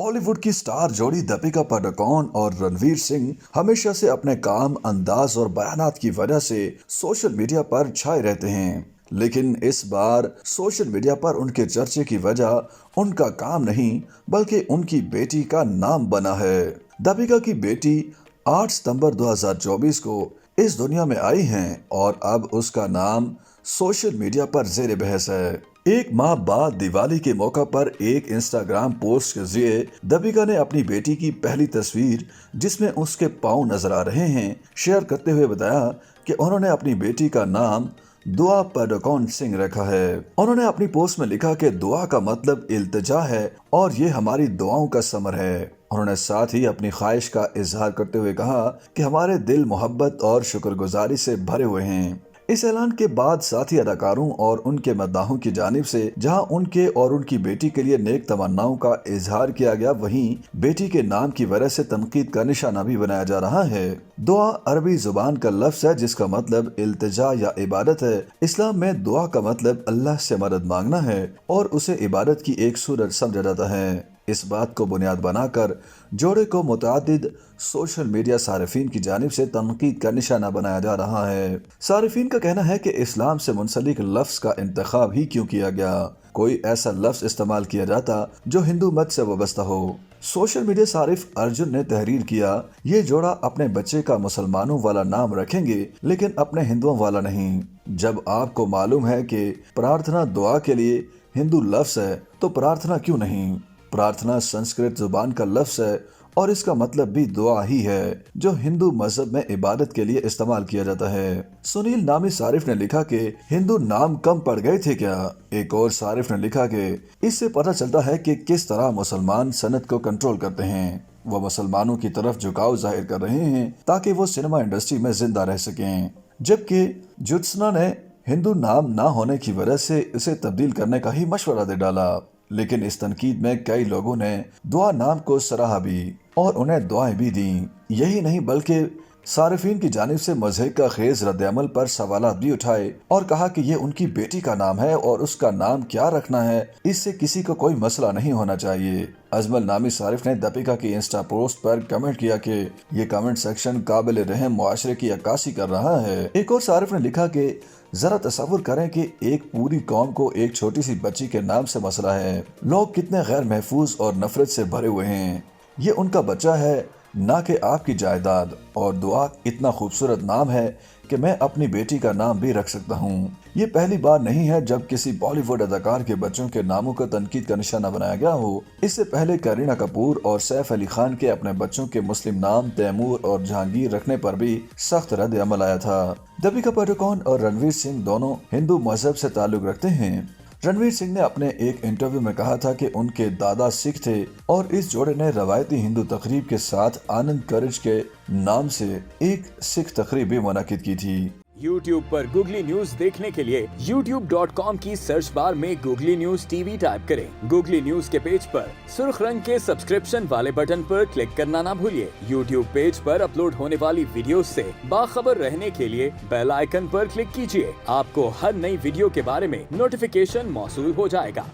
बॉलीवुड की स्टार जोड़ी दीपिका पादुकोण और रणवीर सिंह हमेशा से अपने काम, अंदाज और बयानात की वजह से सोशल मीडिया पर छाए रहते हैं। लेकिन इस बार सोशल मीडिया पर उनके चर्चे की वजह उनका काम नहीं बल्कि उनकी बेटी का नाम बना है। दीपिका की बेटी 8 सितंबर 2024 को इस दुनिया में आई हैं और अब उसका नाम सोशल मीडिया पर जेर बहस है। एक माह बाद दिवाली के मौका पर एक इंस्टाग्राम पोस्ट के जरिए दीपिका ने अपनी बेटी की पहली तस्वीर, जिसमें उसके पाँव नजर आ रहे हैं, शेयर करते हुए बताया कि उन्होंने अपनी बेटी का नाम दुआ पादुकोण सिंह रखा है। उन्होंने अपनी पोस्ट में लिखा कि दुआ का मतलब इल्तिजा है और ये हमारी दुआओं का समर है। उन्होंने साथ ही अपनी ख्वाहिश का इजहार करते हुए कहा कि हमारे दिल मोहब्बत और शुक्रगुजारी से भरे हुए हैं। इस ऐलान के बाद साथी अदाकारों और उनके मद्दाहों की जानिब से जहां उनके और उनकी बेटी के लिए नेक तमन्नाओं का इजहार किया गया, वहीं बेटी के नाम की वजह से तनकीद का निशाना भी बनाया जा रहा है। दुआ अरबी जुबान का लफ्ज है जिसका मतलब इल्तिजा या इबादत है। इस्लाम में दुआ का मतलब अल्लाह से मदद मांगना है और उसे इबादत की एक सूरत समझा जाता है। इस बात को बुनियाद बनाकर जोड़े को मुतअद्दिद सोशल मीडिया सारिफीन की जानिब से तनकीद का निशाना बनाया जा रहा है। सारिफीन का कहना है कि इस्लाम से मुंसलिक लफ्ज का इंतखाब ही क्यों किया गया, कोई ऐसा लफ्ज इस्तेमाल किया जाता जो हिंदू मत से वाबस्ता हो। सोशल मीडिया सारिफ अर्जुन ने तहरीर किया, ये जोड़ा अपने बच्चे का मुसलमानों वाला नाम रखेंगे लेकिन अपने हिंदुओं वाला नहीं। जब आपको मालूम है कि प्रार्थना दुआ के लिए हिंदू लफ्ज है तो प्रार्थना क्यों नहीं। प्रार्थना संस्कृत जुबान का लफ्ज है और इसका मतलब भी दुआ ही है जो हिंदू मजहब में इबादत के लिए इस्तेमाल किया जाता है। सुनील नामी सारिफ ने लिखा कि हिंदू नाम कम पड़ गए थे क्या। एक और सारिफ ने लिखा कि इससे पता चलता है कि किस तरह मुसलमान सनत को कंट्रोल करते हैं। वो मुसलमानों की तरफ झुकाव जाहिर कर रहे हैं ताकि वो सिनेमा इंडस्ट्री में जिंदा रह सकें, जबकि ज्योत्सना ने हिंदू नाम ना होने की वजह से इसे तब्दील करने का ही मशवरा दे डाला। लेकिन इस तनकीद में कई लोगों ने दुआ नाम को सराहा भी और उन्हें दुआएं भी दी। यही नहीं बल्कि सारिफीन की जानिब से मज़हब का खेज रद्द-ए-अमल पर सवालात भी उठाए और कहा कि ये उनकी बेटी का नाम है और उसका नाम क्या रखना है इससे किसी को कोई मसला नहीं होना चाहिए। अजमल नामी सारिफ ने दीपिका की इंस्टा पोस्ट पर कमेंट किया कि ये कमेंट सेक्शन काबिल रहम मुआशरे की अक्कासी कर रहा है। एक और सारिफ ने लिखा कि जरा तसव्वुर करें कि एक पूरी कौम को एक छोटी सी बच्ची के नाम से मसला है। लोग कितने गैर महफूज और नफरत से भरे हुए हैं। ये उनका बच्चा है, ना कि आपकी जायदाद। और दुआ इतना खूबसूरत नाम है कि मैं अपनी बेटी का नाम भी रख सकता हूँ। ये पहली बार नहीं है जब किसी बॉलीवुड अदाकार के बच्चों के नामों को तनकीद का निशाना बनाया गया हो। इससे पहले करीना कपूर और सैफ अली खान के अपने बच्चों के मुस्लिम नाम तैमूर और जहांगीर रखने पर भी सख्त रद्द अमल आया था। दीपिका पादुकोण और रणवीर सिंह दोनों हिंदू मजहब से ताल्लुक रखते हैं। रणवीर सिंह ने अपने एक इंटरव्यू में कहा था कि उनके दादा सिख थे और इस जोड़े ने रवायती हिंदू तकरीब के साथ आनंद करज के नाम से एक सिख तकरीब भी मुनक्किद की थी। YouTube पर गूगली न्यूज देखने के लिए youtube.com की सर्च बार में गूगली न्यूज टीवी टाइप करें। गूगली न्यूज के पेज पर सुर्ख रंग के सब्सक्रिप्शन वाले बटन पर क्लिक करना ना भूलिए। YouTube पेज पर अपलोड होने वाली वीडियो से बाखबर रहने के लिए बेल आइकन पर क्लिक कीजिए। आपको हर नई वीडियो के बारे में नोटिफिकेशन मौसूल हो जाएगा।